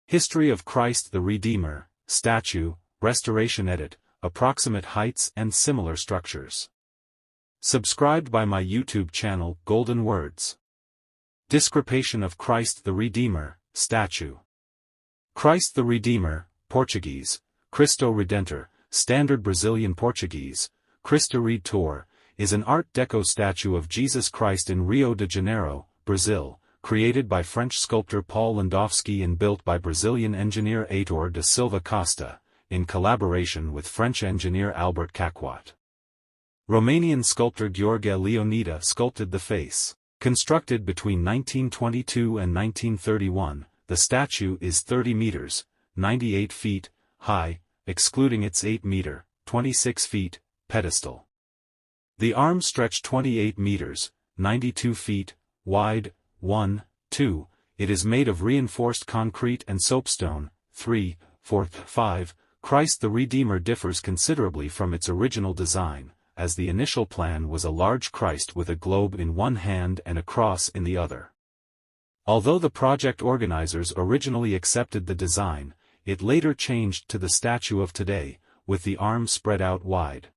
History of Christ the Redeemer, Statue, Restorationedit, Approximate Heights and Similar Structures. Subscribed by my YouTube channel, Golden Words. Description of Christ the Redeemer, Statue. Christ the Redeemer, Portuguese, Cristo Redentor, Standard Brazilian Portuguese, Cristo Redentor, is an Art Deco statue of Jesus Christ in Rio de Janeiro, Brazil, created by French sculptor Paul Landowski and built by Brazilian engineer Heitor da Silva Costa, in collaboration with French engineer Albert Caquot. Romanian sculptor Gheorghe Leonida sculpted the face. Constructed between 1922 and 1931, the statue is 30 meters, 98 feet, high, excluding its 8 meter, 26 feet, pedestal. The arms stretch 28 meters, 92 feet, wide, 2. It is made of reinforced concrete and soapstone, 3, 4, 5. Christ the Redeemer differs considerably from its original design, as the initial plan was a large Christ with a globe in one hand and a cross in the other. Although the project organizers originally accepted the design, it later changed to the statue of today, with the arms spread out wide.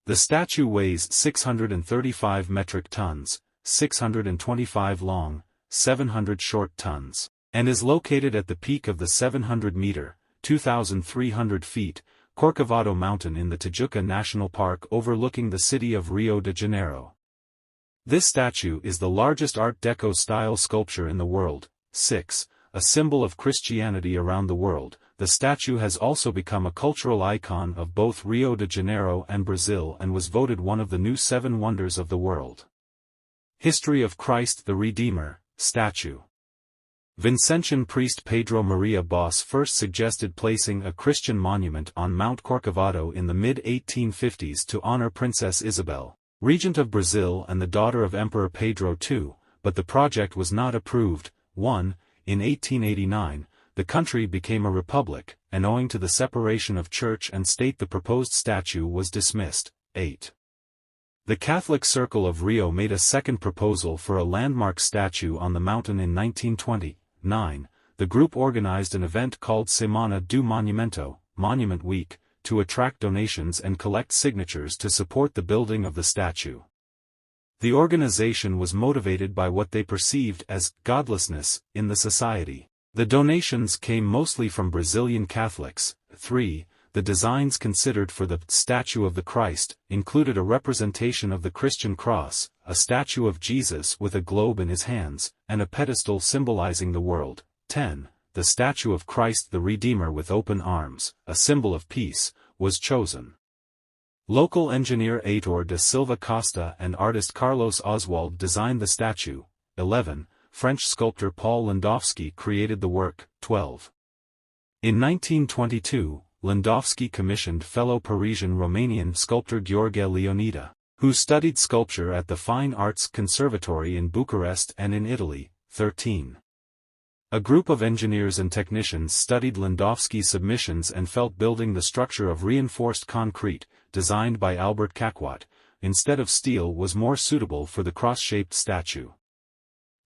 The statue weighs 635 metric tons, 625 long, 700 short tons, and is located at the peak of the 700-meter, 2,300 feet, Corcovado mountain in the Tijuca National Park overlooking the city of Rio de Janeiro. This statue is the largest Art Deco-style sculpture in the world. 6. A symbol of Christianity around the world, the statue has also become a cultural icon of both Rio de Janeiro and Brazil and was voted one of the new 7 wonders of the world. History of Christ the Redeemer, Statue. Vincentian priest Pedro Maria Bosch first suggested placing a Christian monument on Mount Corcovado in the mid-1850s to honor Princess Isabel, regent of Brazil and the daughter of Emperor Pedro II, but the project was not approved. 1. In 1889, the country became a republic, and owing to the separation of church and state the proposed statue was dismissed. 8. The Catholic Circle of Rio made a second proposal for a landmark statue on the mountain in 1920. 9. The group organized an event called Semana do Monumento, Monument Week, to attract donations and collect signatures to support the building of the statue. The organization was motivated by what they perceived as godlessness in the society. The donations came mostly from Brazilian Catholics. 3. The designs considered for the statue of the Christ included a representation of the Christian cross, a statue of Jesus with a globe in his hands, and a pedestal symbolizing the world. 10. The statue of Christ the Redeemer with open arms, a symbol of peace, was chosen. Local engineer Heitor da Silva Costa and artist Carlos Oswald designed the statue. 11. French sculptor Paul Landowski created the work. 12. In 1922, Landowski commissioned fellow Parisian Romanian sculptor Gheorghe Leonida, who studied sculpture at the Fine Arts Conservatory in Bucharest and in Italy. 13. A group of engineers and technicians studied Landowski's submissions and felt building the structure of reinforced concrete, designed by Albert Caquot, instead of steel was more suitable for the cross-shaped statue.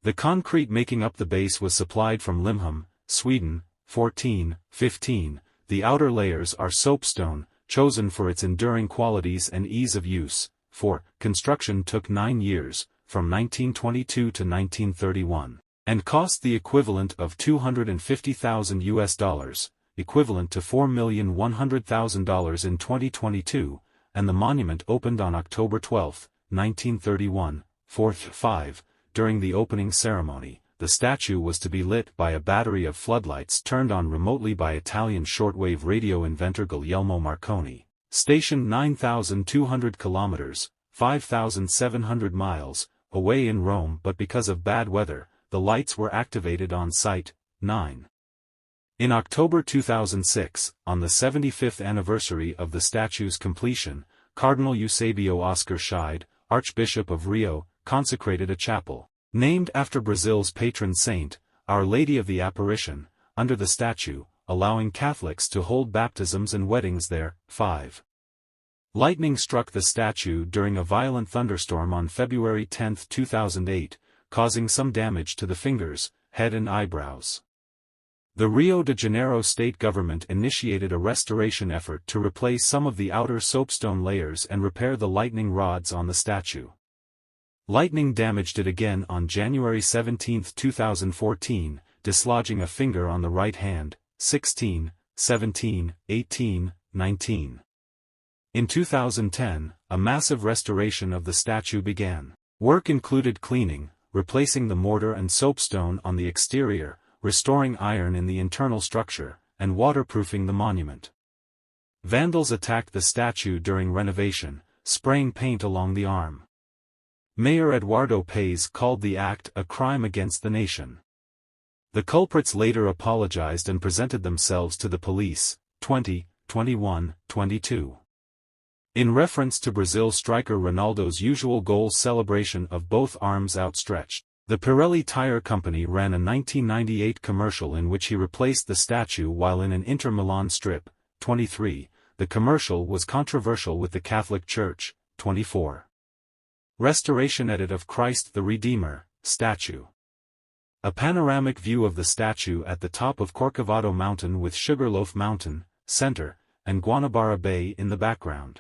The concrete making up the base was supplied from Limhamn, Sweden. 14. 15. The outer layers are soapstone, chosen for its enduring qualities and ease of use. 4. Construction took 9 years, from 1922 to 1931, and cost the equivalent of $250,000, equivalent to $4,100,000 in 2022, and the monument opened on October 12, 1931. 5. During the opening ceremony, the statue was to be lit by a battery of floodlights turned on remotely by Italian shortwave radio inventor Guglielmo Marconi, stationed 9,200 kilometers, 5,700 miles, away in Rome, but because of bad weather, the lights were activated on site. 9. In October 2006, on the 75th anniversary of the statue's completion, Cardinal Eusebio Oscar Scheid, Archbishop of Rio, consecrated a chapel, named after Brazil's patron saint, Our Lady of the Apparition, under the statue, allowing Catholics to hold baptisms and weddings there. 5. Lightning struck the statue during a violent thunderstorm on February 10, 2008, causing some damage to the fingers, head and eyebrows. The Rio de Janeiro state government initiated a restoration effort to replace some of the outer soapstone layers and repair the lightning rods on the statue. Lightning damaged it again on January 17, 2014, dislodging a finger on the right hand, 16, 17, 18, 19. In 2010, a massive restoration of the statue began. Work included cleaning, replacing the mortar and soapstone on the exterior, restoring iron in the internal structure, and waterproofing the monument. Vandals attacked the statue during renovation, spraying paint along the arm. Mayor Eduardo Paes called the act a crime against the nation. The culprits later apologized and presented themselves to the police, 20, 21, 22. In reference to Brazil striker Ronaldo's usual goal celebration of both arms outstretched, the Pirelli Tire Company ran a 1998 commercial in which he replaced the statue while in an Inter Milan strip, 23. The commercial was controversial with the Catholic Church, 24. Restorationedit of Christ the Redeemer, statue. A panoramic view of the statue at the top of Corcovado Mountain with Sugarloaf Mountain, center, and Guanabara Bay in the background.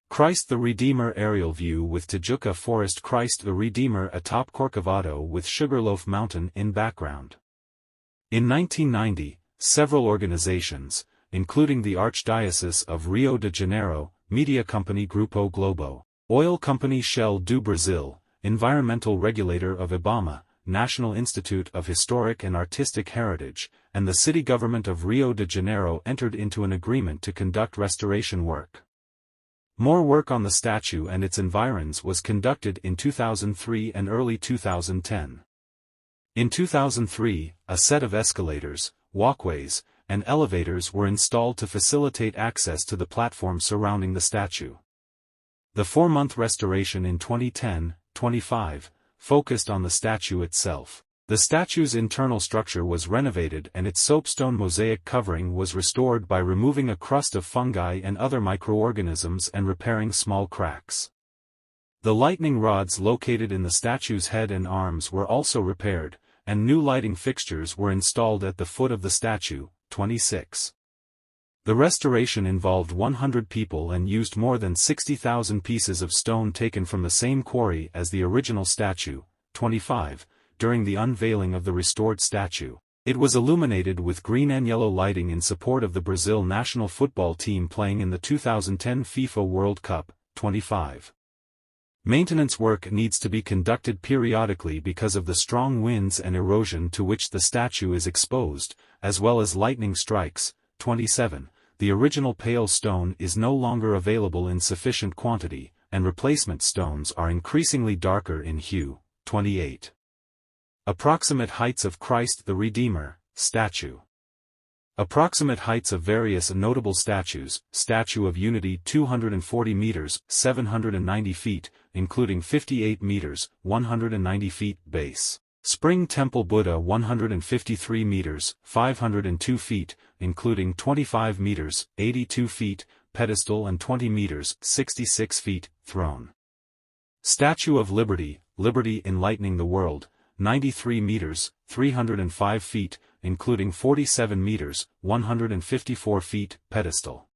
Christ the Redeemer aerial view with Tijuca Forest. Christ the Redeemer atop Corcovado with Sugarloaf Mountain in background. In 1990, several organizations, including the Archdiocese of Rio de Janeiro, media company Grupo Globo, oil company Shell do Brasil, environmental regulator of IBAMA, National Institute of Historic and Artistic Heritage, and the city government of Rio de Janeiro entered into an agreement to conduct restoration work. More work on the statue and its environs was conducted in 2003 and early 2010. In 2003, a set of escalators, walkways, and elevators were installed to facilitate access to the platform surrounding the statue. The 4-month restoration in 2010-25 focused on the statue itself. The statue's internal structure was renovated and its soapstone mosaic covering was restored by removing a crust of fungi and other microorganisms and repairing small cracks. The lightning rods located in the statue's head and arms were also repaired, and new lighting fixtures were installed at the foot of the statue, 26. The restoration involved 100 people and used more than 60,000 pieces of stone taken from the same quarry as the original statue, 25. During the unveiling of the restored statue, it was illuminated with green and yellow lighting in support of the Brazil national football team playing in the 2010 FIFA World Cup, 25. Maintenance work needs to be conducted periodically because of the strong winds and erosion to which the statue is exposed, as well as lightning strikes, 27. The original pale stone is no longer available in sufficient quantity, and replacement stones are increasingly darker in hue, 28. Approximate heights of Christ the Redeemer, statue. Approximate heights of various notable statues: Statue of Unity 240 meters, 790 feet, including 58 meters, 190 feet, base. Spring Temple Buddha 153 meters, 502 feet, including 25 meters, 82 feet, pedestal and 20 meters, 66 feet, throne. Statue of Liberty, Liberty Enlightening the World, 93 meters, 305 feet, including 47 meters, 154 feet, pedestal.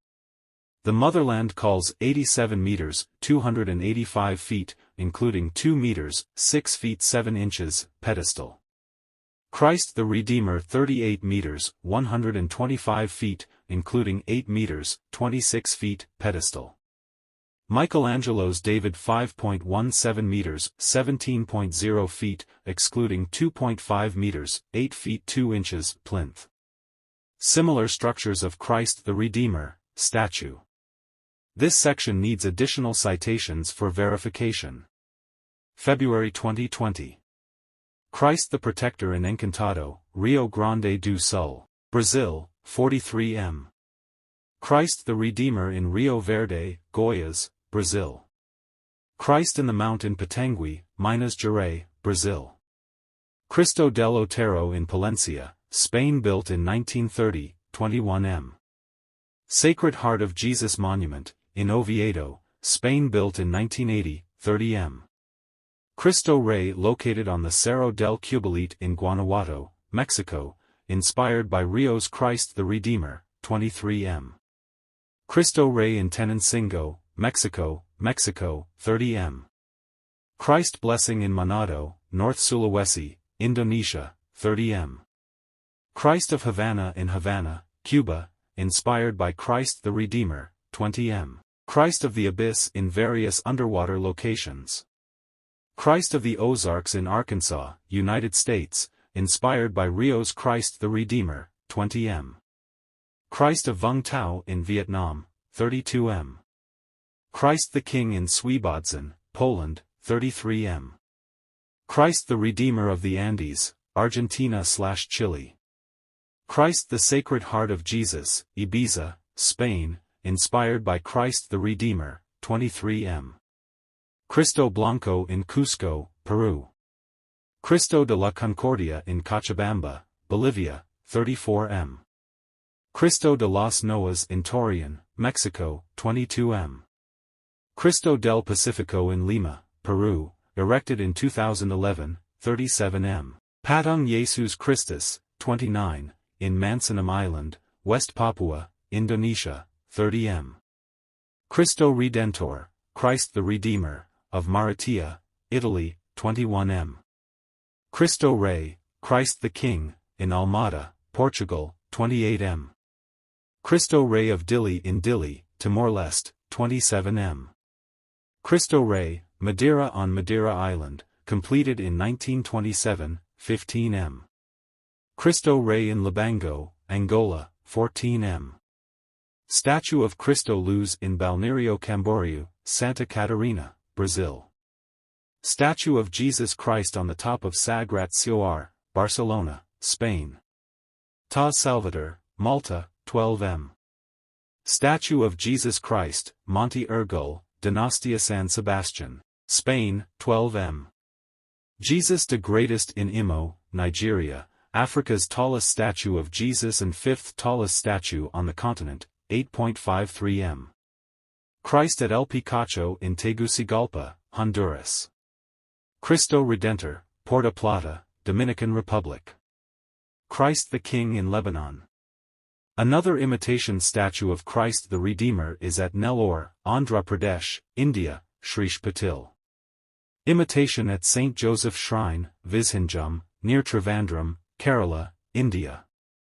The Motherland Calls 87 meters, 285 feet, including 2 meters, 6 feet 7 inches, pedestal. Christ the Redeemer 38 meters, 125 feet, including 8 meters, 26 feet, pedestal. Michelangelo's David 5.17 meters, 17.0 feet, excluding 2.5 meters, 8 feet 2 inches, plinth. Similar structures of Christ the Redeemer, statue. This section needs additional citations for verification. February 2020. Christ the Protector in Encantado, Rio Grande do Sul, Brazil, 43 m. Christ the Redeemer in Rio Verde, Goiás, Brazil. Christ in the Mount in Pitangui, Minas Gerais, Brazil. Cristo del Otero in Palencia, Spain, built in 1930, 21 m. Sacred Heart of Jesus Monument, in Oviedo, Spain, built in 1980, 30 m. Cristo Rey located on the Cerro del Cubilete in Guanajuato, Mexico, inspired by Rio's Christ the Redeemer, 23 m. Cristo Rey in Tenancingo, Mexico, 30 m. Christ Blessing in Manado, North Sulawesi, Indonesia, 30 m. Christ of Havana in Havana, Cuba, inspired by Christ the Redeemer, 20 m. Christ of the Abyss in various underwater locations. Christ of the Ozarks in Arkansas, United States, inspired by Rio's Christ the Redeemer, 20 m. Christ of Vung Tau in Vietnam, 32 m. Christ the King in Świebodzin, Poland, 33 m. Christ the Redeemer of the Andes, Argentina/Chile. Christ the Sacred Heart of Jesus, Ibiza, Spain, inspired by Christ the Redeemer, 23 m. Cristo Blanco in Cusco, Peru. Cristo de la Concordia in Cochabamba, Bolivia, 34 m. Cristo de los Noas in Torreon, Mexico, 22 m. Cristo del Pacifico in Lima, Peru, erected in 2011, 37 m. Patung Yesus Kristus, 29, in Mansinam Island, West Papua, Indonesia, 30 m. Cristo Redentor, Christ the Redeemer, of Maratea, Italy, 21 m. Cristo Rey, Christ the King, in Almada, Portugal, 28 m. Cristo Rey of Dili in Dili, Timor-Leste, 27 m. Cristo Rey, Madeira on Madeira Island, completed in 1927, 15 m. Cristo Rey in Lubango, Angola, 14 m. Statue of Cristo Luz in Balneario Camboriú, Santa Catarina, Brazil. Statue of Jesus Christ on the top of Sagrat Cor, Barcelona, Spain. Tas Salvador, Malta, 12 m. Statue of Jesus Christ, Monte Urgel, Dinastia San Sebastian, Spain, 12 m. Jesus the Greatest in Imo, Nigeria, Africa's tallest statue of Jesus and fifth tallest statue on the continent, 8.53 m. Christ at El Picacho in Tegucigalpa, Honduras. Cristo Redentor, Puerto Plata, Dominican Republic. Christ the King in Lebanon. Another imitation statue of Christ the Redeemer is at Nellore, Andhra Pradesh, India, Shrish Patil. Imitation at St. Joseph Shrine, Vishinjam, near Trivandrum, Kerala, India.